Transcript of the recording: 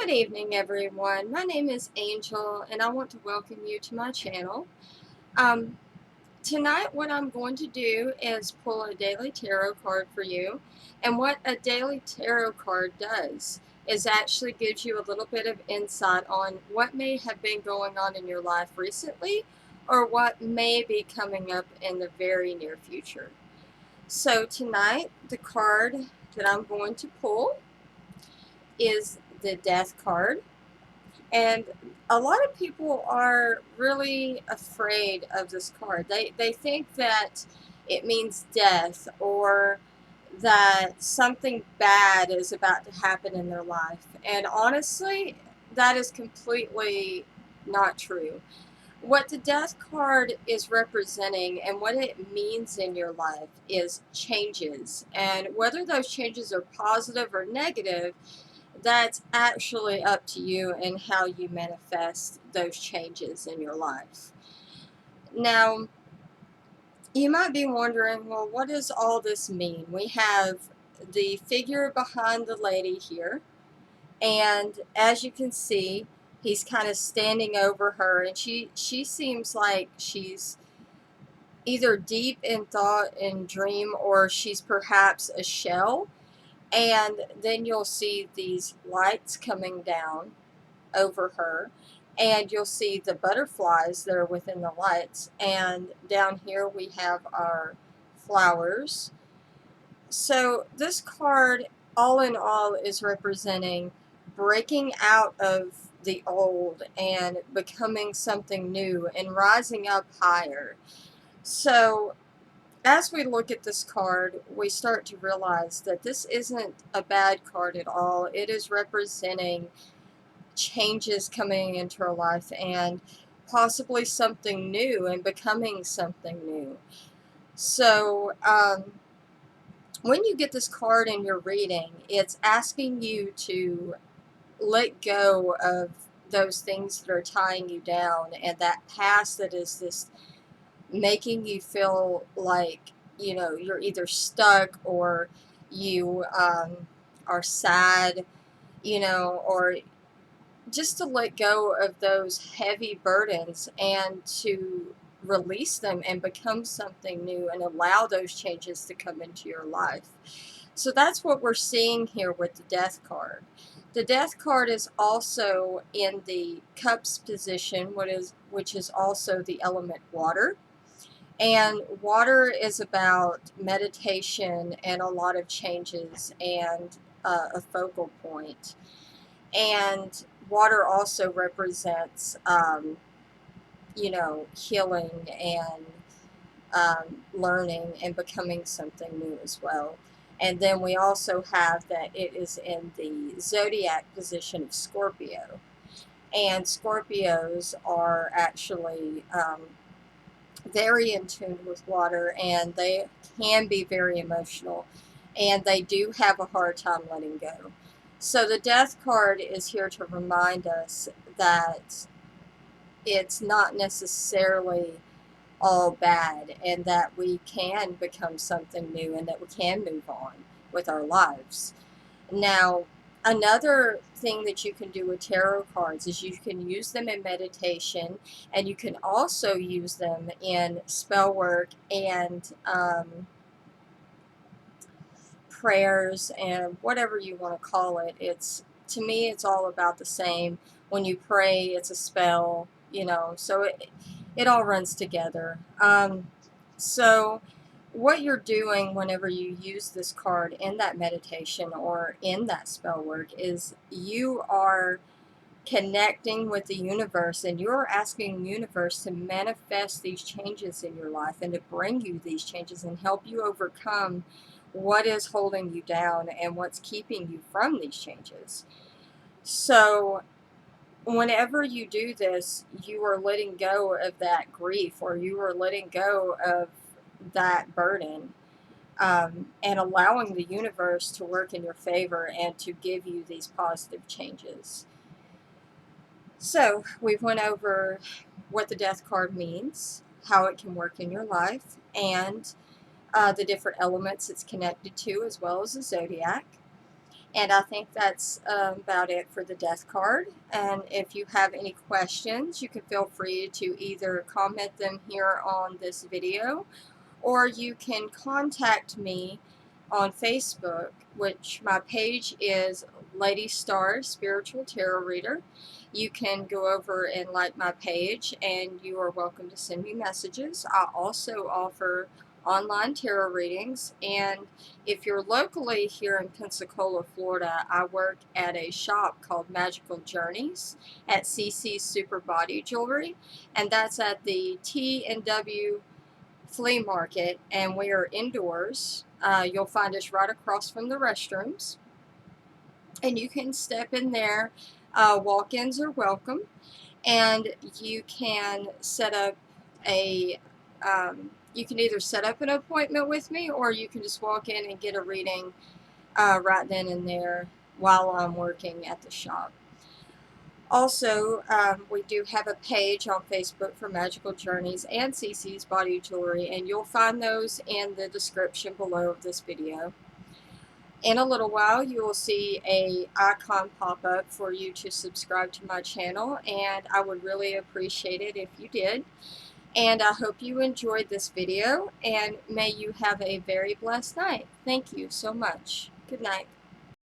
Good evening, everyone. My name is Angel, and I want to welcome you to my channel. Um, Tonight, what I'm going to do is pull a daily tarot card for you. And what a daily tarot card does is actually gives you a little bit of insight on what may have been going on in your life recently or what may be coming up in the very near future. So, tonight, the card that I'm going to pull is the Death card. And a lot of people are really afraid of this card. They think that it means death or that something bad is about to happen in their life. And honestly, that is completely not true. What the death card is representing and what it means in your life is changes. And whether those changes are positive or negative, that's actually up to you and how you manifest those changes in your life. Now, you might be wondering, well, what does all this mean? We have the figure behind the lady here, and as you can see, he's kind of standing over her, and she seems like she's either deep in thought and dream, or she's perhaps a shell. And then you'll see these lights coming down over her, and you'll see the butterflies that are within the lights, and down here we have our flowers. So this card, all in all, is representing breaking out of the old and becoming something new and rising up higher. So as we look at this card, we start to realize that this isn't a bad card at all. It is representing changes coming into our life and possibly something new and becoming something new. So, when you get this card in your reading, it's asking you to let go of those things that are tying you down and that past that is this making you feel like, you're either stuck or you are sad, or just to let go of those heavy burdens and to release them and become something new and allow those changes to come into your life. So that's what we're seeing here with the Death card. The Death card is also in the Cups position, which is also the element water. And water is about meditation and a lot of changes and a focal point. And water also represents, healing and learning and becoming something new as well. And then we also have that it is in the zodiac position of Scorpio. And Scorpios are actually very in tune with water, and they can be very emotional, and they do have a hard time letting go. So the Death card is here to remind us that it's not necessarily all bad, and that we can become something new, and that we can move on with our lives. Now, another thing that you can do with tarot cards is you can use them in meditation, and you can also use them in spell work and prayers and whatever you want to call it. It's, to me, it's all about the same. When you pray, it's a spell, so it all runs together. So what you're doing whenever you use this card in that meditation or in that spell work is you are connecting with the universe, and you're asking the universe to manifest these changes in your life and to bring you these changes and help you overcome what is holding you down and what's keeping you from these changes. So whenever you do this, you are letting go of that grief, or you are letting go of that burden, and allowing the universe to work in your favor and to give you these positive changes. So we went over what the Death card means, how it can work in your life, and the different elements it's connected to, as well as the zodiac. And I think that's about it for the death card. And if you have any questions, you can feel free to either comment them here on this video, or you can contact me on Facebook, which my page is Lady Star Spiritual Tarot Reader. You can go over and like my page, and you are welcome to send me messages. I also offer online tarot readings, and if you're locally here in Pensacola, Florida, I work at a shop called Magical Journeys at CC's Super Body Jewelry, and that's at the T&W Flea Market, and we are indoors. You'll find us right across from the restrooms, and you can step in there. Walk-ins are welcome, and you can set up a you can either set up an appointment with me, or you can just walk in and get a reading right then and there while I'm working at the shop. Also, we do have a page on Facebook for Magical Journeys and CC's Body Jewelry, and you'll find those in the description below of this video. In a little while, you will see a icon pop up for you to subscribe to my channel, and I would really appreciate it if you did. And I hope you enjoyed this video, and may you have a very blessed night. Thank you so much. Good night.